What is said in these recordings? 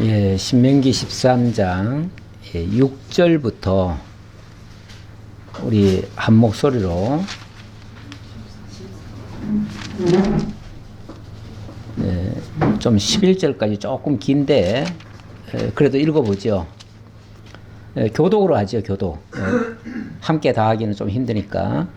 예, 신명기 13장 6절부터 우리 한 목소리로 좀 11절까지 조금 긴데 그래도 읽어보죠. 교독으로 하죠. 교독. 함께 다 하기는 좀 힘드니까.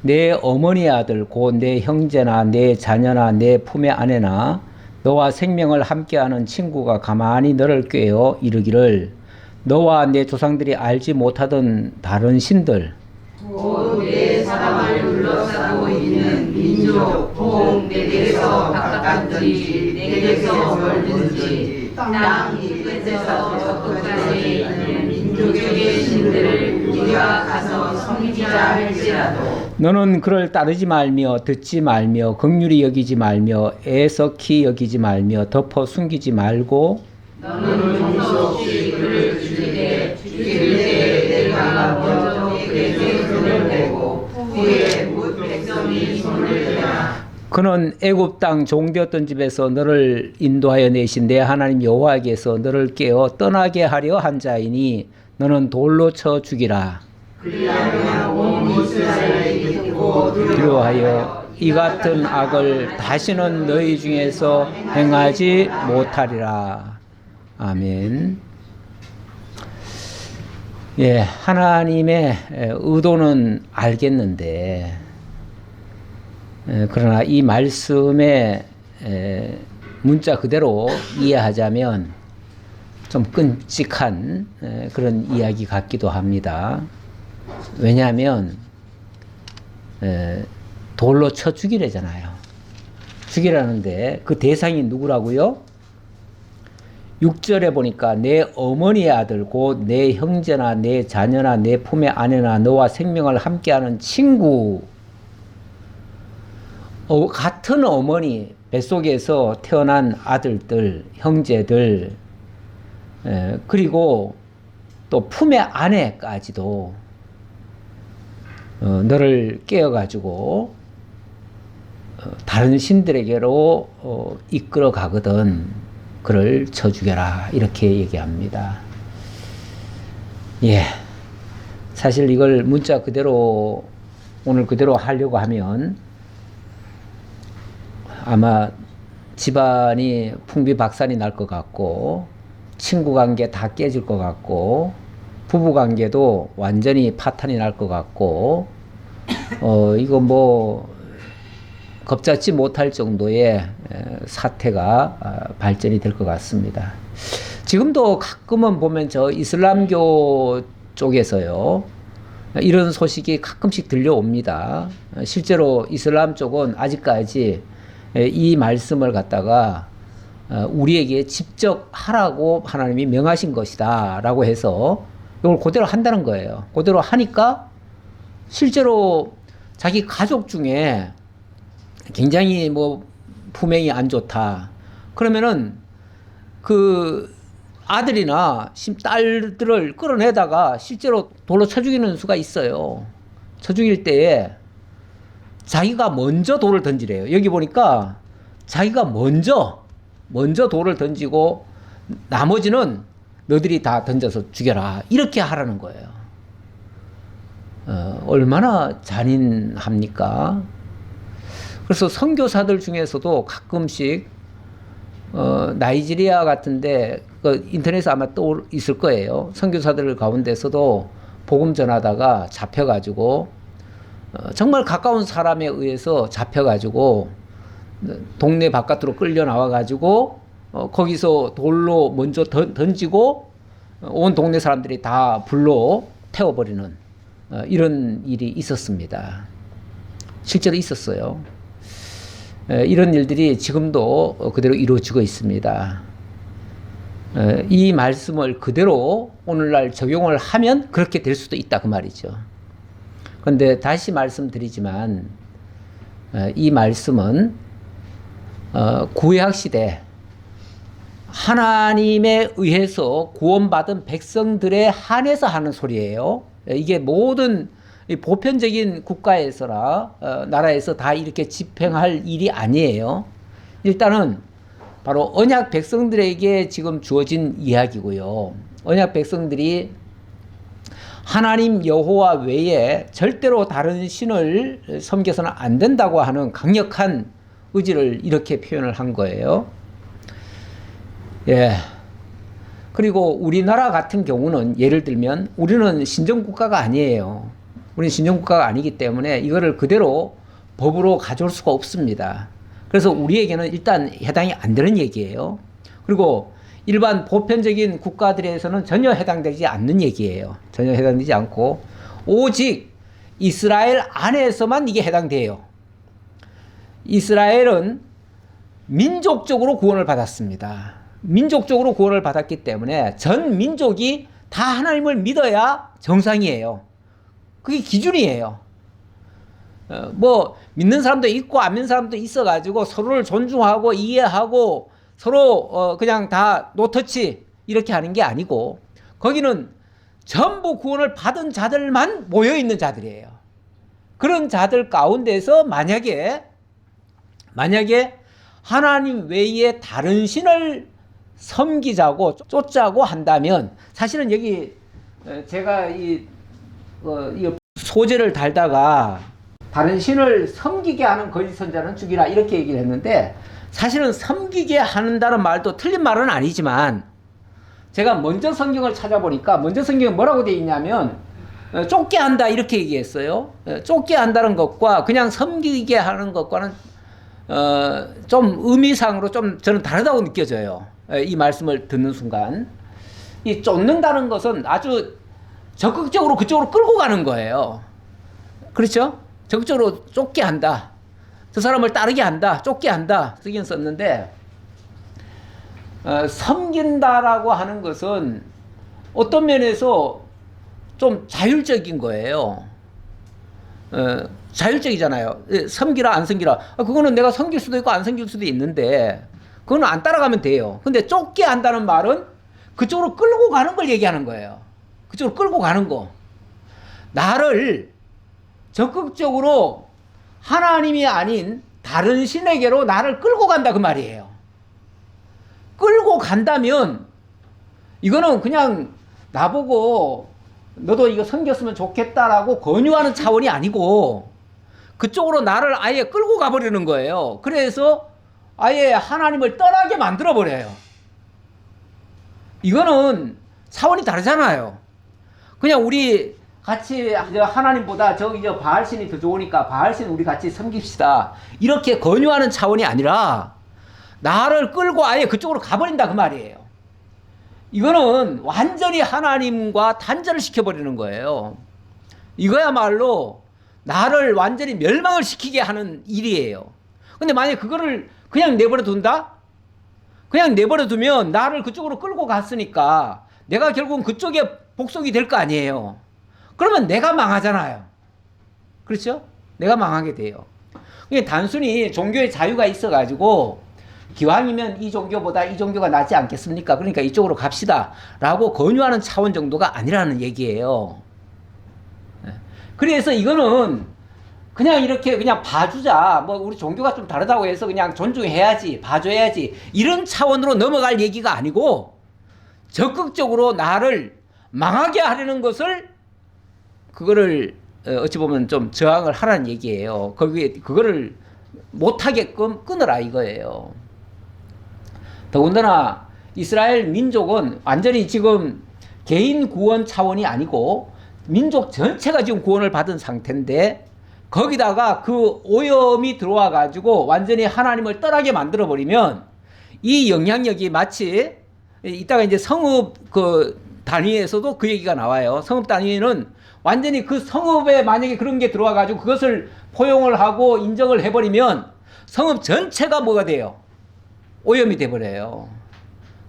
내 어머니 아들 곧 내 형제나 내 자녀나 내 품의 아내나 너와 생명을 함께하는 친구가 가만히 너를 꾀어 이르기를 너와 내 조상들이 알지 못하던 다른 신들 곧 내 사람을 둘러싸고 있는 민족 곧 내게서 가깝든지 내게서 멀든지 땅 끝에서 저 끝까지 있는 민족의 신들을 네가 가서 섬기자 할지라도 너는 그를 따르지 말며 듣지 말며 긍휼히 여기지 말며 애석히 여기지 말며 덮어 숨기지 말고 너는 용서 없이 그를 죽이되 죽일 때 내가 먼저 그에게 손을 대고 후에 못 백성이 손을 대나 그는 애굽 땅 종되었던 집에서 너를 인도하여 내신 내 하나님 여호와께서 너를 깨어 떠나게 하려 한 자이니 너는 돌로 쳐 죽이라. 그리하면 온 이스라엘이 듣고 두려워하여 이 같은 악을 다시는 너희 중에서 행하지 못하리라. 아멘. 예, 하나님의 의도는 알겠는데 그러나 이 말씀의 문자 그대로 이해하자면 좀 끔찍한 그런 이야기 같기도 합니다. 왜냐하면 돌로 쳐 죽이래잖아요. 죽이라는데 그 대상이 누구라고요? 6절에 보니까 내 어머니의 아들 곧 내 형제나 내 자녀나 내 품의 아내나 너와 생명을 함께하는 친구 같은 어머니 뱃속에서 태어난 아들들 형제들 그리고 또 품의 아내까지도 너를 깨어가지고 다른 신들에게로 이끌어 가거든 그를 쳐 죽여라 이렇게 얘기합니다. 예, 사실 이걸 문자 그대로 오늘 그대로 하려고 하면 아마 집안이 풍비박산이 날 것 같고 친구 관계 다 깨질 것 같고 부부 관계도 완전히 파탄이 날 것 같고 이거 뭐 겁잡지 못할 정도의 사태가 발전이 될 것 같습니다. 지금도 가끔은 보면 저 이슬람교 쪽에서요 이런 소식이 가끔씩 들려옵니다. 실제로 이슬람 쪽은 아직까지 이 말씀을 갖다가 우리에게 직접 하라고 하나님이 명하신 것이다 라고 해서 이걸 그대로 한다는 거예요. 그대로 하니까 실제로 자기 가족 중에 굉장히 뭐 품행이 안 좋다 그러면은 그 아들이나 딸들을 끌어내다가 실제로 돌로 쳐 죽이는 수가 있어요. 쳐 죽일 때에 자기가 먼저 돌을 던지래요. 여기 보니까 자기가 먼저 돌을 던지고 나머지는 너들이 다 던져서 죽여라 이렇게 하라는 거예요. 얼마나 잔인합니까? 그래서 선교사들 중에서도 가끔씩 나이지리아 같은데 그 인터넷에 아마 또 있을 거예요. 선교사들 가운데서도 복음 전하다가 잡혀가지고 정말 가까운 사람에 의해서 잡혀가지고 동네 바깥으로 끌려 나와가지고 거기서 돌로 먼저 던지고 온 동네 사람들이 다 불로 태워버리는 이런 일이 있었습니다. 실제로 있었어요. 이런 일들이 지금도 그대로 이루어지고 있습니다. 이 말씀을 그대로 오늘날 적용을 하면 그렇게 될 수도 있다 그 말이죠. 그런데 다시 말씀드리지만 이 말씀은 구약 시대 하나님에 의해서 구원받은 백성들에 한해서 하는 소리예요. 이게 모든 보편적인 국가에서나 나라에서 다 이렇게 집행할 일이 아니에요. 일단은 바로 언약 백성들에게 지금 주어진 이야기고요. 언약 백성들이 하나님 여호와 외에 절대로 다른 신을 섬겨서는 안 된다고 하는 강력한 의지를 이렇게 표현을 한 거예요. 예. 그리고 우리나라 같은 경우는 예를 들면 우리는 신정국가가 아니에요. 우리는 신정국가가 아니기 때문에 이거를 그대로 법으로 가져올 수가 없습니다. 그래서 우리에게는 일단 해당이 안 되는 얘기예요. 그리고 일반 보편적인 국가들에서는 전혀 해당되지 않는 얘기예요. 전혀 해당되지 않고 오직 이스라엘 안에서만 이게 해당돼요. 이스라엘은 민족적으로 구원을 받았습니다. 민족적으로 구원을 받았기 때문에 전 민족이 다 하나님을 믿어야 정상이에요. 그게 기준이에요. 뭐 믿는 사람도 있고 안 믿는 사람도 있어가지고 서로를 존중하고 이해하고 서로 그냥 다 노터치 이렇게 하는 게 아니고 거기는 전부 구원을 받은 자들만 모여있는 자들이에요. 그런 자들 가운데서 만약에 하나님 외에 다른 신을 섬기자고 쫓자고 한다면 사실은 여기 제가 이 소재를 달다가 다른 신을 섬기게 하는 거짓 선자는 죽이라 이렇게 얘기를 했는데 사실은 섬기게 한다는 말도 틀린 말은 아니지만 제가 먼저 성경을 찾아보니까 먼저 성경에 뭐라고 되어 있냐면 쫓게 한다 이렇게 얘기했어요. 쫓게 한다는 것과 그냥 섬기게 하는 것과는 좀 의미상으로 좀 저는 다르다고 느껴져요. 이 말씀을 듣는 순간 이 쫓는다는 것은 아주 적극적으로 그쪽으로 끌고 가는 거예요. 그렇죠? 적극적으로 쫓게 한다. 저 사람을 따르게 한다. 쫓게 한다. 쓰긴 썼는데 섬긴다라고 하는 것은 어떤 면에서 좀 자율적인 거예요. 자율적이잖아요. 섬기라 안 섬기라. 그거는 내가 섬길 수도 있고 안 섬길 수도 있는데 그거는 안 따라가면 돼요. 근데 쫓게 한다는 말은 그쪽으로 끌고 가는 걸 얘기하는 거예요. 그쪽으로 끌고 가는 거. 나를 적극적으로 하나님이 아닌 다른 신에게로 나를 끌고 간다 그 말이에요. 끌고 간다면 이거는 그냥 나보고 너도 이거 섬겼으면 좋겠다라고 권유하는 차원이 아니고 그쪽으로 나를 아예 끌고 가버리는 거예요. 그래서 아예 하나님을 떠나게 만들어버려요. 이거는 차원이 다르잖아요. 그냥 우리 같이 하나님보다 저기 저 바알신이 더 좋으니까 바알신 우리 같이 섬깁시다. 이렇게 권유하는 차원이 아니라 나를 끌고 아예 그쪽으로 가버린다 그 말이에요. 이거는 완전히 하나님과 단절을 시켜버리는 거예요. 이거야말로 나를 완전히 멸망을 시키게 하는 일이에요. 근데 만약에 그거를 그냥 내버려 둔다? 그냥 내버려 두면 나를 그쪽으로 끌고 갔으니까 내가 결국은 그쪽에 복속이 될 거 아니에요. 그러면 내가 망하잖아요. 그렇죠? 내가 망하게 돼요. 그게 단순히 종교의 자유가 있어가지고 기왕이면 이 종교보다 이 종교가 낫지 않겠습니까? 그러니까 이쪽으로 갑시다 라고 권유하는 차원 정도가 아니라는 얘기예요. 그래서 이거는 그냥 이렇게 그냥 봐주자, 뭐 우리 종교가 좀 다르다고 해서 그냥 존중해야지, 봐줘야지 이런 차원으로 넘어갈 얘기가 아니고 적극적으로 나를 망하게 하려는 것을 그거를 어찌 보면 좀 저항을 하라는 얘기예요. 거기에 그거를 못하게끔 끊으라 이거예요. 더군다나 이스라엘 민족은 완전히 지금 개인 구원 차원이 아니고 민족 전체가 지금 구원을 받은 상태인데 거기다가 그 오염이 들어와 가지고 완전히 하나님을 떠나게 만들어 버리면 이 영향력이 마치 이따가 이제 성읍 그 단위에서도 그 얘기가 나와요. 성읍 단위는 완전히 그 성읍에 만약에 그런 게 들어와 가지고 그것을 포용을 하고 인정을 해버리면 성읍 전체가 뭐가 돼요? 오염이 돼버려요.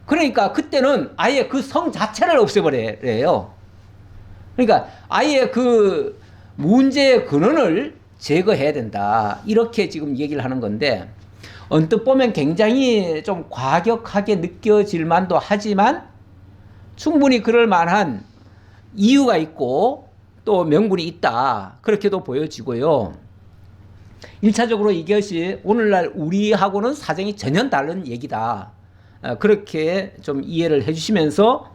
그러니까 그때는 아예 그 성 자체를 없애버려요. 그러니까 아예 그 문제의 근원을 제거해야 된다. 이렇게 지금 얘기를 하는 건데 언뜻 보면 굉장히 좀 과격하게 느껴질 만도 하지만 충분히 그럴 만한 이유가 있고 또 명분이 있다. 그렇게도 보여지고요. 일차적으로 이것이 오늘날 우리하고는 사정이 전혀 다른 얘기다. 그렇게 좀 이해를 해주시면서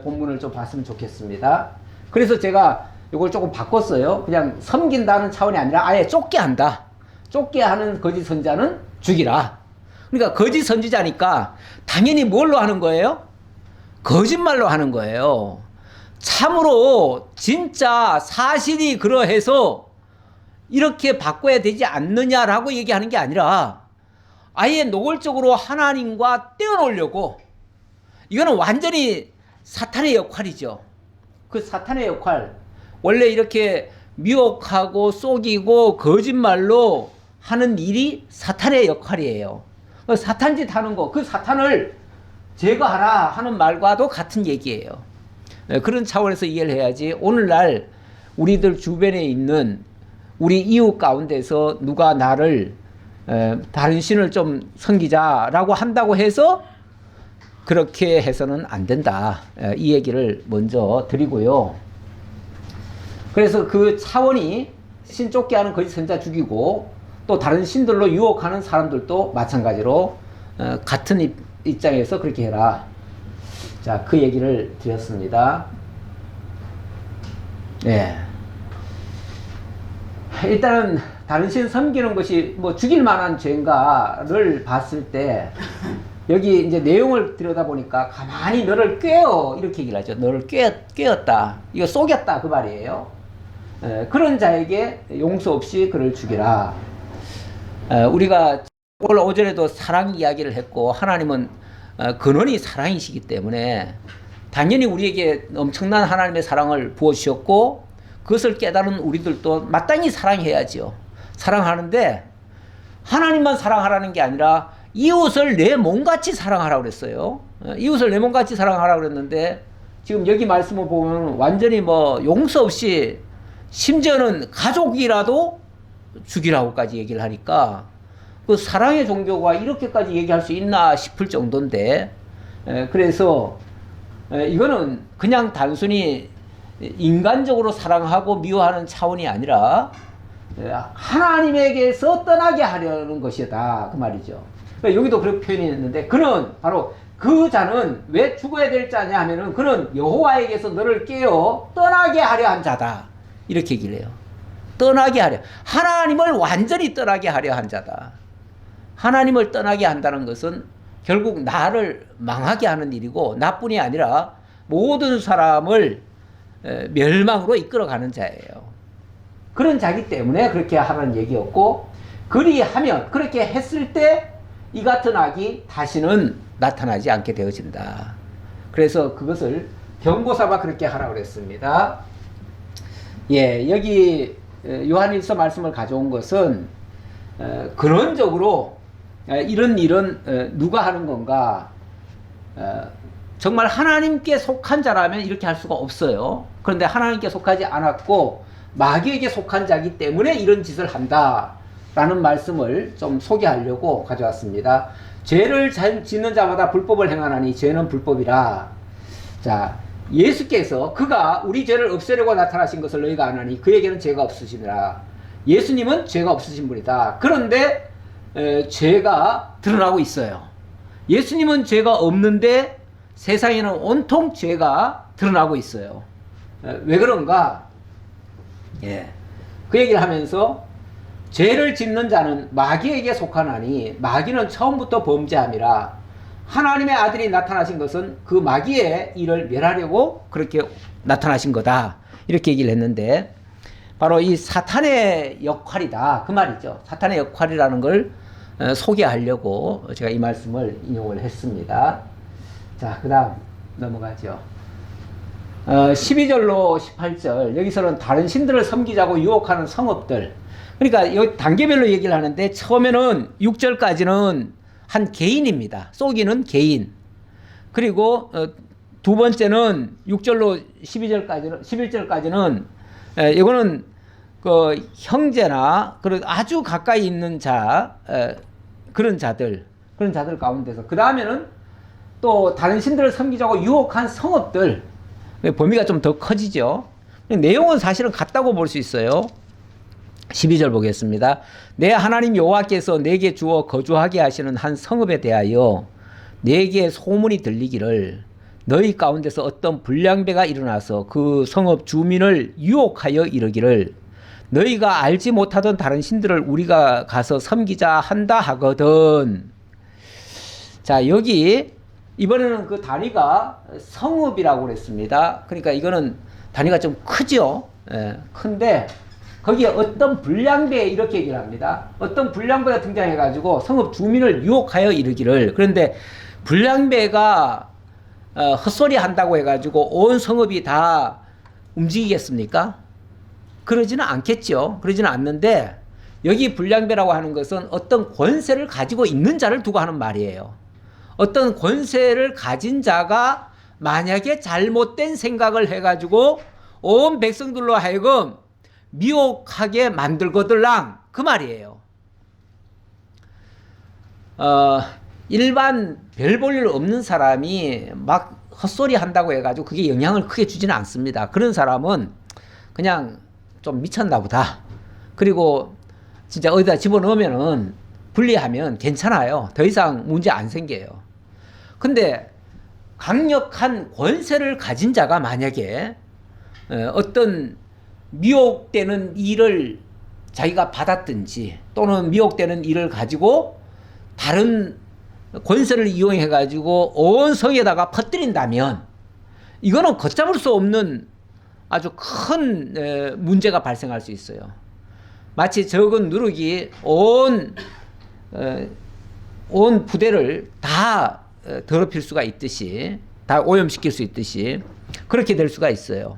본문을 좀 봤으면 좋겠습니다. 그래서 제가 이걸 조금 바꿨어요. 그냥 섬긴다는 차원이 아니라 아예 쫓게 한다. 쫓게 하는 거짓 선지자는 죽이라. 그러니까 거짓 선지자니까 당연히 뭘로 하는 거예요? 거짓말로 하는 거예요. 참으로 진짜 사실이 그러해서 이렇게 바꿔야 되지 않느냐라고 얘기하는 게 아니라 아예 노골적으로 하나님과 떼어놓으려고, 이거는 완전히 사탄의 역할이죠. 그 사탄의 역할, 원래 이렇게 미혹하고 속이고 거짓말로 하는 일이 사탄의 역할이에요. 사탄짓 하는 거, 그 사탄을 제거하라 하는 말과도 같은 얘기예요. 그런 차원에서 이해를 해야지 오늘날 우리들 주변에 있는 우리 이웃 가운데서 누가 나를 다른 신을 좀 섬기자라고 한다고 해서 그렇게 해서는 안 된다. 이 얘기를 먼저 드리고요. 그래서 그 차원이 신 쫓게 하는 거짓 선지자 죽이고 또 다른 신들로 유혹하는 사람들도 마찬가지로 같은 입장에서 그렇게 해라. 자, 그 얘기를 드렸습니다. 네. 일단은 다른 신 섬기는 것이 뭐 죽일 만한 죄인가를 봤을 때 여기 이제 내용을 들여다보니까 가만히 너를 꿰어 이렇게 얘기를 하죠. 너를 꿰었다. 이거 속였다 그 말이에요. 그런 자에게 용서 없이 그를 죽이라. 우리가 오늘 오전에도 사랑 이야기를 했고 하나님은 근원이 사랑이시기 때문에 당연히 우리에게 엄청난 하나님의 사랑을 부어주셨고 그것을 깨달은 우리들도 마땅히 사랑해야지요. 사랑하는데 하나님만 사랑하라는 게 아니라 이웃을 내 몸같이 사랑하라고 그랬어요. 이웃을 내 몸같이 사랑하라고 그랬는데 지금 여기 말씀을 보면 완전히 뭐 용서 없이 심지어는 가족이라도 죽이라고까지 얘기를 하니까 그 사랑의 종교가 이렇게까지 얘기할 수 있나 싶을 정도인데, 그래서 이거는 그냥 단순히 인간적으로 사랑하고 미워하는 차원이 아니라 하나님에게서 떠나게 하려는 것이다 그 말이죠. 여기도 그렇게 표현했는데 그는 바로 그 자는 왜 죽어야 될 자냐 하면은 그는 여호와에게서 너를 깨어 떠나게 하려 한 자다 이렇게 얘기를 해요. 떠나게 하려, 하나님을 완전히 떠나게 하려 한 자다. 하나님을 떠나게 한다는 것은 결국 나를 망하게 하는 일이고 나뿐이 아니라 모든 사람을 멸망으로 이끌어가는 자예요. 그런 자기 때문에 그렇게 하라는 얘기였고, 그리하면 그렇게 했을 때 이 같은 악이 다시는 나타나지 않게 되어진다. 그래서 그것을 경고삼아 그렇게 하라고 그랬습니다. 예, 여기 요한일서 말씀을 가져온 것은 근원적으로 이런 일은 누가 하는 건가? 정말 하나님께 속한 자라면 이렇게 할 수가 없어요. 그런데 하나님께 속하지 않았고 마귀에게 속한 자기 때문에 이런 짓을 한다 라는 말씀을 좀 소개하려고 가져왔습니다. 죄를 짓는 자마다 불법을 행하나니 죄는 불법이라. 자, 예수께서 그가 우리 죄를 없애려고 나타나신 것을 너희가 아나니 그에게는 죄가 없으시니라. 예수님은 죄가 없으신 분이다. 그런데 죄가 드러나고 있어요. 예수님은 죄가 없는데 세상에는 온통 죄가 드러나고 있어요. 왜 그런가? 예, 그 얘기를 하면서 죄를 짓는 자는 마귀에게 속하나니 마귀는 처음부터 범죄함이라. 하나님의 아들이 나타나신 것은 그 마귀의 일을 멸하려고 그렇게 나타나신 거다 이렇게 얘기를 했는데 바로 이 사탄의 역할이다 그 말이죠. 사탄의 역할이라는 걸 소개하려고 제가 이 말씀을 인용을 했습니다. 자, 그 다음 넘어가죠. 12절로 18절 여기서는 다른 신들을 섬기자고 유혹하는 성읍들, 그러니까 여기 단계별로 얘기를 하는데 처음에는 6절까지는 한 개인입니다. 속이는 개인. 그리고 두 번째는 6절로 11절까지는 이거는 그 형제나 그리고 아주 가까이 있는 자, 그런 자들 가운데서, 그 다음에는 또 다른 신들을 섬기자고 유혹한 성읍들, 범위가 좀 더 커지죠. 내용은 사실은 같다고 볼 수 있어요. 12절 보겠습니다. 내 하나님 여호와께서 내게 주어 거주하게 하시는 한 성읍에 대하여 내게 소문이 들리기를 너희 가운데서 어떤 불량배가 일어나서 그 성읍 주민을 유혹하여 이르기를 너희가 알지 못하던 다른 신들을 우리가 가서 섬기자 한다 하거든. 자, 여기 이번에는 그 단위가 성읍이라고 그랬습니다. 그러니까 이거는 단위가 좀 크죠. 예, 큰데 거기에 어떤 불량배 이렇게 얘기를 합니다. 어떤 불량배가 등장해가지고 성읍 주민을 유혹하여 이르기를. 그런데 불량배가 헛소리 한다고 해가지고 온 성읍이 다 움직이겠습니까? 그러지는 않겠죠. 그러지는 않는데 여기 불량배라고 하는 것은 어떤 권세를 가지고 있는 자를 두고 하는 말이에요. 어떤 권세를 가진 자가 만약에 잘못된 생각을 해가지고 온 백성들로 하여금 미혹하게 만들거들랑 그 말이에요. 일반 별 볼 일 없는 사람이 막 헛소리 한다고 해가지고 그게 영향을 크게 주지는 않습니다. 그런 사람은 그냥 좀 미쳤나 보다. 그리고 진짜 어디다 집어넣으면은 분리하면 괜찮아요. 더 이상 문제 안 생겨요. 근데 강력한 권세를 가진 자가 만약에 어떤 미혹되는 일을 자기가 받았든지 또는 미혹되는 일을 가지고 다른 권세를 이용해 가지고 온 성에다가 퍼뜨린다면 이거는 걷잡을 수 없는 아주 큰 문제가 발생할 수 있어요. 마치 적은 누룩이 온 부대를 다 더럽힐 수가 있듯이, 다 오염시킬 수 있듯이 그렇게 될 수가 있어요.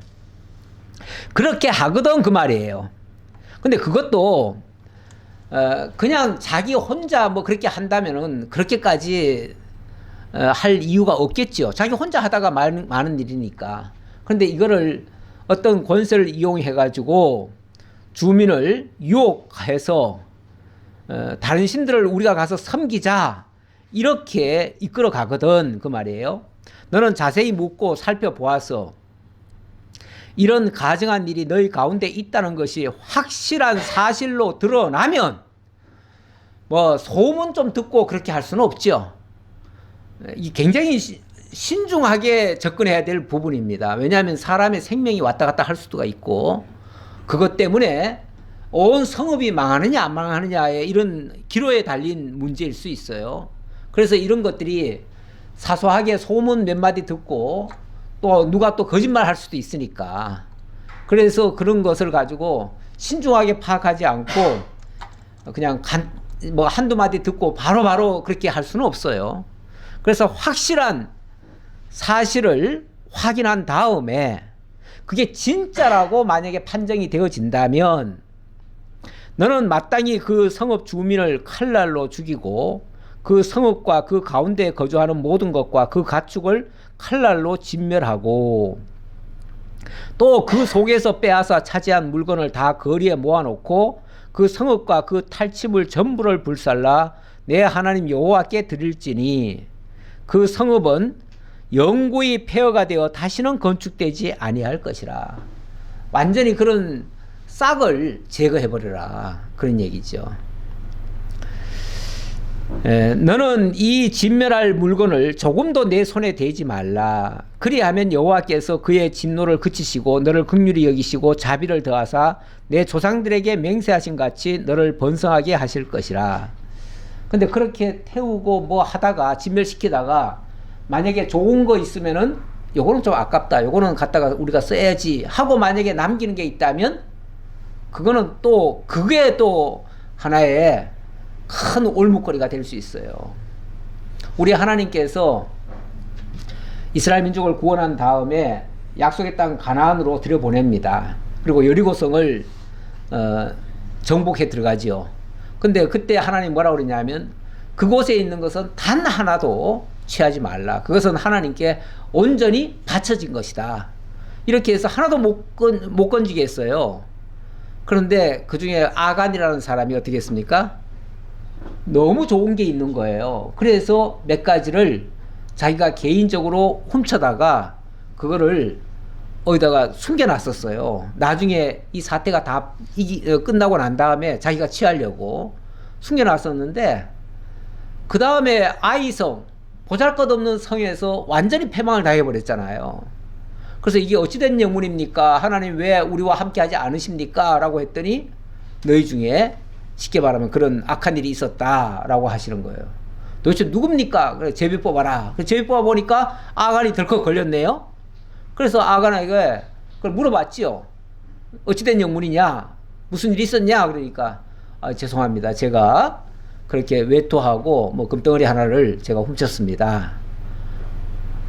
그렇게 하거든 그 말이에요. 근데 그것도 그냥 자기 혼자 뭐 그렇게 한다면은 그렇게까지 할 이유가 없겠죠. 자기 혼자 하다가 많은 일이니까. 그런데 이거를 어떤 권세를 이용해 가지고 주민을 유혹해서 다른 신들을 우리가 가서 섬기자 이렇게 이끌어 가거든 그 말이에요. 너는 자세히 묻고 살펴보아서 이런 가증한 일이 너희 가운데 있다는 것이 확실한 사실로 드러나면 뭐 소문 좀 듣고 그렇게 할 수는 없죠. 이 굉장히 신중하게 접근해야 될 부분입니다. 왜냐하면 사람의 생명이 왔다 갔다 할 수도 있고 그것 때문에 온 성읍이 망하느냐 안 망하느냐의 이런 기로에 달린 문제일 수 있어요. 그래서 이런 것들이 사소하게 소문 몇 마디 듣고 또 누가 또 거짓말 할 수도 있으니까 그래서 그런 것을 가지고 신중하게 파악하지 않고 그냥 뭐 한두 마디 듣고 바로 그렇게 할 수는 없어요. 그래서 확실한 사실을 확인한 다음에 그게 진짜라고 만약에 판정이 되어진다면 너는 마땅히 그 성읍 주민을 칼날로 죽이고 그 성읍과 그 가운데 거주하는 모든 것과 그 가축을 칼날로 진멸하고 또 그 속에서 빼앗아 차지한 물건을 다 거리에 모아놓고 그 성읍과 그 탈취물 전부를 불살라 내 하나님 여호와께 드릴지니 그 성읍은 영구히 폐허가 되어 다시는 건축되지 아니할 것이라. 완전히 그런 싹을 제거해버려라 그런 얘기죠. 너는 이 진멸할 물건을 조금도 내 손에 대지 말라. 그리하면 여호와께서 그의 진노를 그치시고 너를 긍휼히 여기시고 자비를 더하사 내 조상들에게 맹세하신 같이 너를 번성하게 하실 것이라. 근데 그렇게 태우고 뭐 하다가 진멸시키다가 만약에 좋은 거 있으면은 요거는 좀 아깝다, 요거는 갖다가 우리가 써야지 하고 만약에 남기는 게 있다면 그거는 또 그게 또 하나의 큰 올무거리가 될 수 있어요. 우리 하나님께서 이스라엘 민족을 구원한 다음에 약속의 땅 가나안으로 들여보냅니다. 그리고 여리고성을 정복해 들어가지요. 근데 그때 하나님 뭐라고 그러냐면 그곳에 있는 것은 단 하나도 취하지 말라. 그것은 하나님께 온전히 바쳐진 것이다. 이렇게 해서 하나도 못 건지게 했어요. 그런데 그 중에 아간이라는 사람이 어떻게 했습니까? 너무 좋은 게 있는 거예요. 그래서 몇 가지를 자기가 개인적으로 훔쳐다가 그거를 어디다가 숨겨놨었어요. 나중에 이 사태가 다 끝나고 난 다음에 자기가 취하려고 숨겨놨었는데, 그 다음에 아이성, 보잘것없는 성에서 완전히 패망을 당해버렸잖아요. 그래서 이게 어찌된 영문입니까? 하나님 왜 우리와 함께 하지 않으십니까? 라고 했더니 너희 중에 쉽게 말하면 그런 악한 일이 있었다라고 하시는 거예요. 도대체 누굽니까? 그래, 제비 뽑아라. 제비 뽑아보니까 아간이 덜컥 걸렸네요. 그래서 아간에게 그걸 물어봤지요. 어찌된 영문이냐? 무슨 일이 있었냐? 그러니까 죄송합니다. 제가 그렇게 외토하고 뭐 금덩어리 하나를 제가 훔쳤습니다.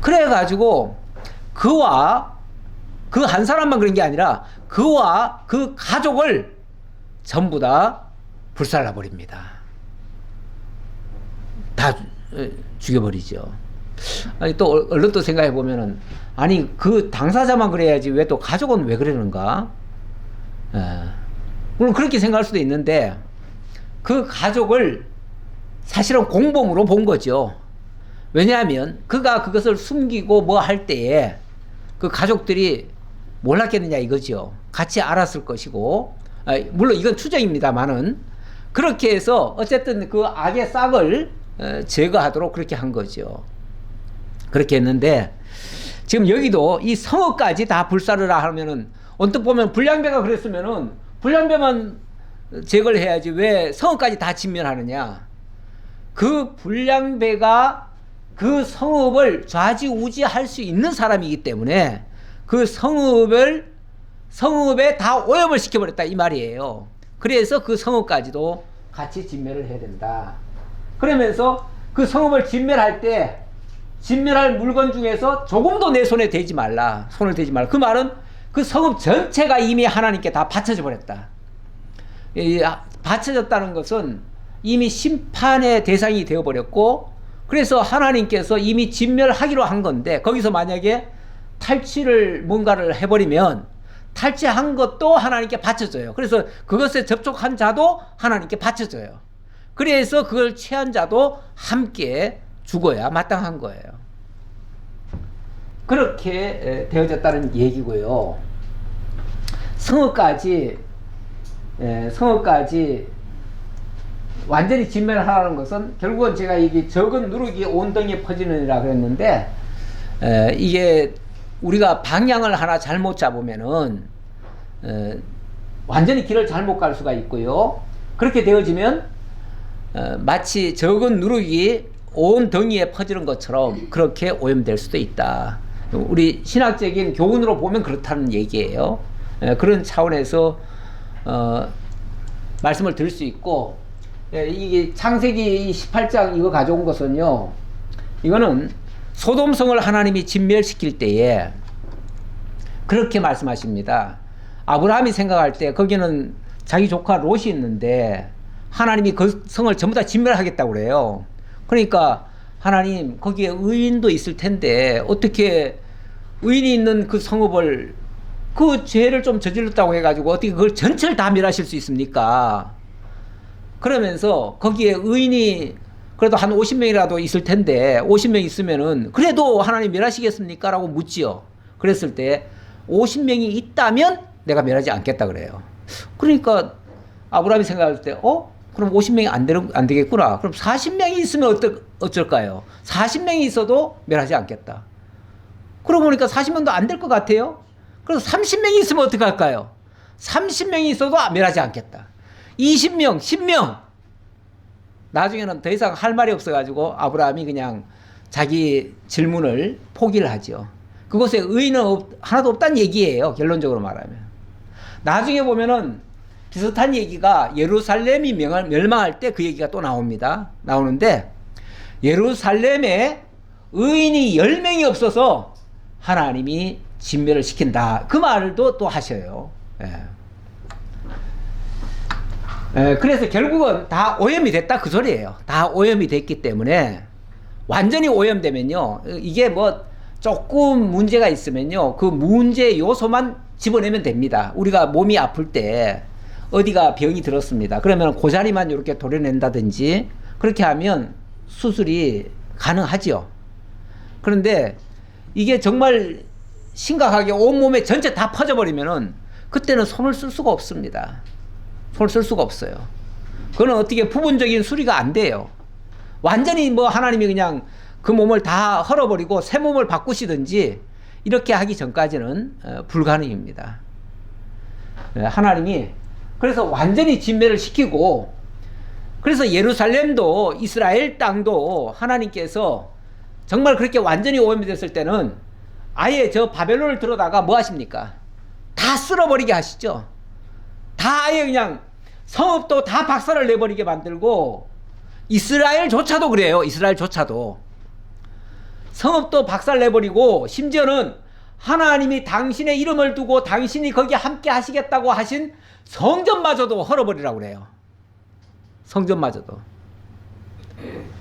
그래가지고 그와 그 한 사람만 그런 게 아니라 그와 그 가족을 전부 다 불살라 버립니다. 다 죽여버리죠. 아니 또 얼른 또 생각해 보면은, 아니 그 당사자만 그래야지 왜 또 가족은 왜 그러는가? 물론 그렇게 생각할 수도 있는데, 그 가족을 사실은 공범으로 본 거죠. 왜냐하면 그가 그것을 숨기고 뭐 할 때에 그 가족들이 몰랐겠느냐 이거죠. 같이 알았을 것이고, 물론 이건 추정입니다만은 그렇게 해서 어쨌든 그 악의 싹을 제거하도록 그렇게 한 거죠. 그렇게 했는데, 지금 여기도 이 성읍까지 다 불사르라 하면은, 언뜻 보면 불량배가 그랬으면은 불량배만 제거를 해야지 왜 성읍까지 다 진멸하느냐. 그 불량배가 그 성읍을 좌지우지할 수 있는 사람이기 때문에 그 성읍에 다 오염을 시켜버렸다 이 말이에요. 그래서 그 성읍까지도 같이 진멸을 해야 된다. 그러면서 그 성읍을 진멸할 때 진멸할 물건 중에서 조금도 내 손에 대지 말라. 손을 대지 말라. 그 말은 그 성읍 전체가 이미 하나님께 다 바쳐져 버렸다. 바쳐졌다는 것은 이미 심판의 대상이 되어버렸고, 그래서 하나님께서 이미 진멸하기로 한 건데, 거기서 만약에 탈취를 뭔가를 해버리면 탈취한 것도 하나님께 바쳐져요. 그래서 그것에 접촉한 자도 하나님께 바쳐져요. 그래서 그걸 취한 자도 함께 죽어야 마땅한 거예요. 그렇게 되어졌다는 얘기고요. 성읍까지 완전히 진멸하라는 것은 결국은 제가 이게 적은 누룩이 온 등에 퍼지느니라 그랬는데, 이게 우리가 방향을 하나 잘못 잡으면은 완전히 길을 잘못 갈 수가 있고요. 그렇게 되어지면 마치 적은 누룩이 온 덩이에 퍼지는 것처럼 그렇게 오염될 수도 있다. 우리 신학적인 교훈으로 보면 그렇다는 얘기예요. 그런 차원에서 말씀을 드릴 수 있고, 이게 창세기 18장 이거 가져온 것은요, 이거는 소돔성을 하나님이 진멸시킬 때에 그렇게 말씀하십니다. 아브라함이 생각할 때 거기는 자기 조카 롯이 있는데 하나님이 그 성을 전부 다 진멸하겠다고 그래요. 그러니까 하나님 거기에 의인도 있을 텐데 어떻게 의인이 있는 그 성읍을, 그 죄를 좀 저질렀다고 해가지고 어떻게 그걸 전체를 다 멸하실 수 있습니까? 그러면서 거기에 의인이 그래도 한 50명이라도 있을 텐데 50명 있으면은 그래도 하나님 멸하시겠습니까? 라고 묻지요. 그랬을 때 50명이 있다면 내가 멸하지 않겠다 그래요. 그러니까 아브라함이 생각할 때 그럼 50명이 안 되겠구나. 그럼 40명이 있으면 어쩔까요? 40명이 있어도 멸하지 않겠다. 그러고 보니까 40명도 안 될 것 같아요. 그래서 30명이 있으면 어떻게 할까요? 30명이 있어도 멸하지 않겠다. 20명, 10명. 나중에는 더 이상 할 말이 없어가지고 아브라함이 그냥 자기 질문을 포기를 하죠. 그곳에 의인은 하나도 없다는 얘기예요. 결론적으로 말하면. 나중에 보면은 비슷한 얘기가 예루살렘이 멸망할 때 그 얘기가 또 나오는데, 예루살렘에 의인이 10명이 없어서 하나님이 진멸을 시킨다. 그 말도 또 하셔요. 그래서 결국은 다 오염이 됐다 그 소리예요. 다 오염이 됐기 때문에, 완전히 오염되면요, 이게 뭐 조금 문제가 있으면요, 그 문제 요소만 집어내면 됩니다. 우리가 몸이 아플 때 어디가 병이 들었습니다. 그러면 그 자리만 이렇게 도려낸다든지 그렇게 하면 수술이 가능하죠. 그런데 이게 정말 심각하게 온몸에 전체 다 퍼져버리면은 그때는 손을 쓸 수가 없습니다. 손을 쓸 수가 없어요. 그거는 어떻게 부분적인 수리가 안 돼요. 완전히 뭐 하나님이 그냥 그 몸을 다 헐어버리고 새 몸을 바꾸시든지 이렇게 하기 전까지는 불가능입니다. 하나님이 그래서 완전히 진멸을 시키고, 그래서 예루살렘도 이스라엘 땅도 하나님께서 정말 그렇게 완전히 오염됐을 때는 아예 저 바벨론을 들어다가 뭐 하십니까? 다 쓸어버리게 하시죠. 다 아예 그냥 성읍도 다 박살을 내버리게 만들고, 이스라엘조차도 그래요. 이스라엘조차도 성읍도 박살 내버리고, 심지어는 하나님이 당신의 이름을 두고 당신이 거기 함께 하시겠다고 하신 성전마저도 헐어버리라고 그래요. 성전마저도.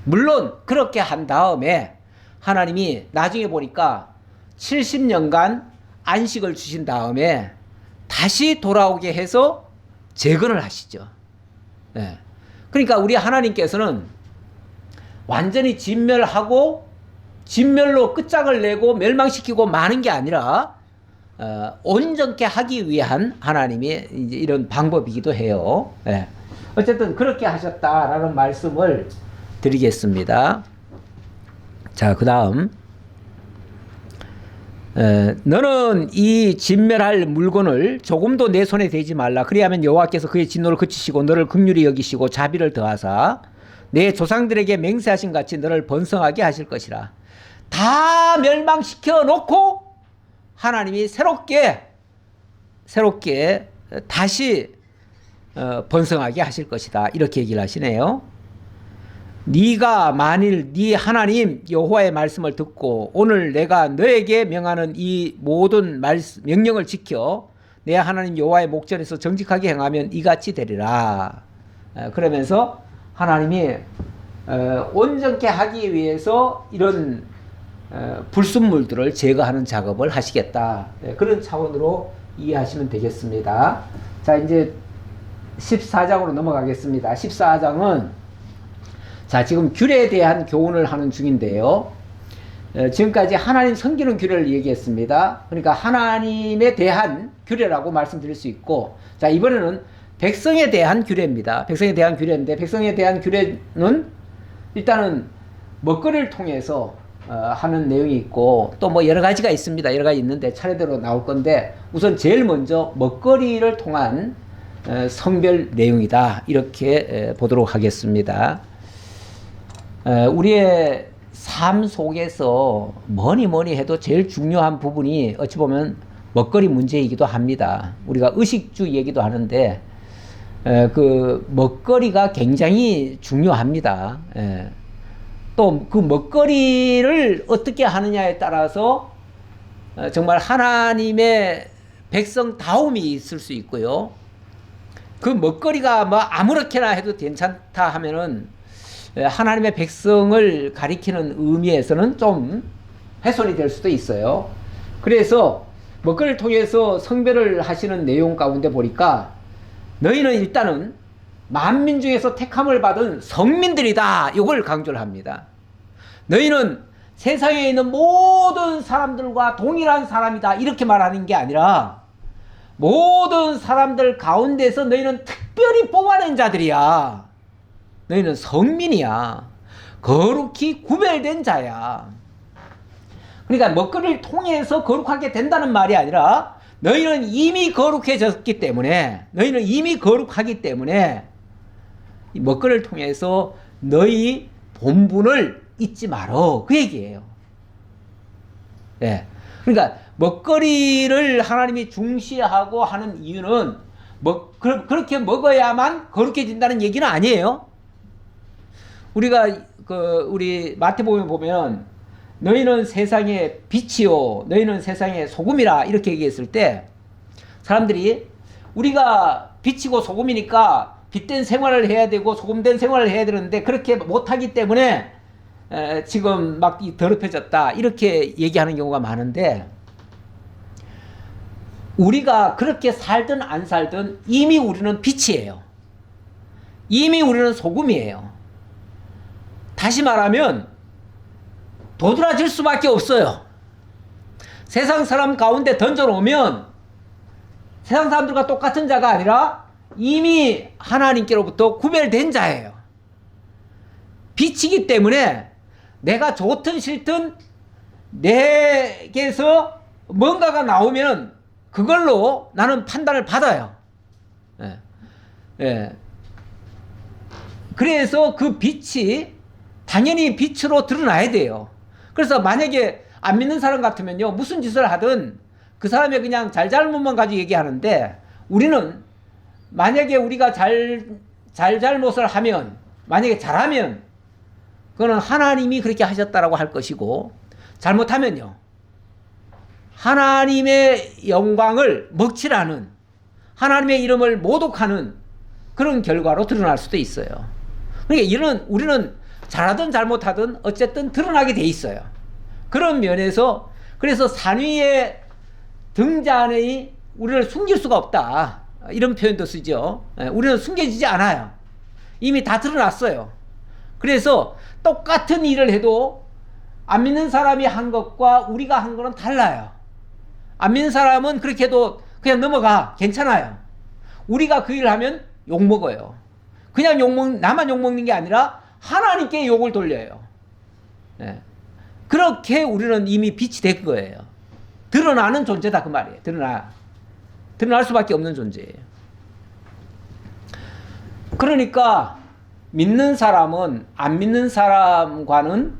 물론 그렇게 한 다음에 하나님이 나중에 보니까 70년간 안식을 주신 다음에 다시 돌아오게 해서 재건을 하시죠. 네. 그러니까 우리 하나님께서는 완전히 진멸하고 진멸로 끝장을 내고 멸망시키고 마는 게 아니라 온전케 하기 위한 하나님의 이제 이런 방법이기도 해요. 네. 어쨌든 그렇게 하셨다라는 말씀을 드리겠습니다. 자, 그 다음 너는 이 진멸할 물건을 조금도 내 손에 대지 말라. 그리하면 여호와께서 그의 진노를 그치시고 너를 긍휼히 여기시고 자비를 더하사 내 조상들에게 맹세하신 같이 너를 번성하게 하실 것이라. 다 멸망시켜 놓고 하나님이 새롭게 다시 번성하게 하실 것이다. 이렇게 얘기를 하시네요. 네가 만일 네 하나님 여호와의 말씀을 듣고 오늘 내가 너에게 명하는 이 모든 명령을 지켜 내 하나님 여호와의 목전에서 정직하게 행하면 이같이 되리라. 그러면서 하나님이 온전케 하기 위해서 이런 불순물들을 제거하는 작업을 하시겠다. 그런 차원으로 이해하시면 되겠습니다. 자, 이제 14장으로 넘어가겠습니다. 14장은 자, 지금 규례에 대한 교훈을 하는 중인데요. 지금까지 하나님 섬기는 규례를 얘기했습니다. 그러니까 하나님에 대한 규례라고 말씀드릴 수 있고, 자, 이번에는 백성에 대한 규례입니다. 백성에 대한 규례인데, 백성에 대한 규례는 일단은 먹거리를 통해서 하는 내용이 있고, 또 뭐 여러 가지가 있습니다. 여러 가지 있는데 차례대로 나올 건데, 우선 제일 먼저 먹거리를 통한 성별 내용이다. 이렇게 보도록 하겠습니다. 우리의 삶 속에서 뭐니 해도 제일 중요한 부분이 어찌 보면 먹거리 문제이기도 합니다. 우리가 의식주 얘기도 하는데 그 먹거리가 굉장히 중요합니다. 또 그 먹거리를 어떻게 하느냐에 따라서 정말 하나님의 백성다움이 있을 수 있고요. 그 먹거리가 뭐 아무렇게나 해도 괜찮다 하면은 하나님의 백성을 가리키는 의미에서는 좀 훼손이 될 수도 있어요. 그래서 먹거리를 통해서 성별을 하시는 내용 가운데 보니까 너희는 일단은 만민 중에서 택함을 받은 성민들이다. 이걸 강조를 합니다. 너희는 세상에 있는 모든 사람들과 동일한 사람이다. 이렇게 말하는 게 아니라 모든 사람들 가운데서 너희는 특별히 뽑아낸 자들이야. 너희는 성민이야. 거룩히 구별된 자야. 그러니까 먹거리를 통해서 거룩하게 된다는 말이 아니라 너희는 이미 거룩해졌기 때문에, 너희는 이미 거룩하기 때문에 먹거리를 통해서 너희 본분을 잊지 말어. 그 얘기예요. 예. 그러니까 먹거리를 하나님이 중시하고 하는 이유는 그렇게 먹어야만 거룩해진다는 얘기는 아니에요. 우리가 우리 마태복음에 보면 너희는 세상의 빛이요 너희는 세상의 소금이라 이렇게 얘기했을 때 사람들이 우리가 빛이고 소금이니까 빛된 생활을 해야 되고 소금된 생활을 해야 되는데 그렇게 못하기 때문에 지금 막 더럽혀졌다 이렇게 얘기하는 경우가 많은데, 우리가 그렇게 살든 안 살든 이미 우리는 빛이에요. 이미 우리는 소금이에요. 다시 말하면 도드라질 수밖에 없어요. 세상 사람 가운데 던져놓으면 세상 사람들과 똑같은 자가 아니라 이미 하나님께로부터 구별된 자예요. 빛이기 때문에 내가 좋든 싫든 내게서 뭔가가 나오면 그걸로 나는 판단을 받아요. 예. 예. 그래서 그 빛이 당연히 빛으로 드러나야 돼요. 그래서 만약에 안 믿는 사람 같으면요, 무슨 짓을 하든 그 사람의 그냥 잘잘못만 가지고 얘기하는데, 우리는 만약에 우리가 잘못을 하면, 만약에 잘하면 그거는 하나님이 그렇게 하셨다라고 할 것이고, 잘못하면요, 하나님의 영광을 먹칠하는, 하나님의 이름을 모독하는 그런 결과로 드러날 수도 있어요. 그러니까 우리는 잘하든 잘못하든 어쨌든 드러나게 돼 있어요. 그런 면에서 그래서 산 위에 등잔이 우리를 숨길 수가 없다, 이런 표현도 쓰죠. 우리는 숨겨지지 않아요. 이미 다 드러났어요. 그래서 똑같은 일을 해도 안 믿는 사람이 한 것과 우리가 한 거는 달라요. 안 믿는 사람은 그렇게 해도 그냥 넘어가, 괜찮아요. 우리가 그 일을 하면 욕먹어요. 그냥 나만 욕먹는 게 아니라 하나님께 욕을 돌려요. 네. 그렇게 우리는 이미 빛이 된 거예요. 드러나는 존재다, 그 말이에요. 드러날 수밖에 없는 존재예요. 그러니까 믿는 사람은 안 믿는 사람과는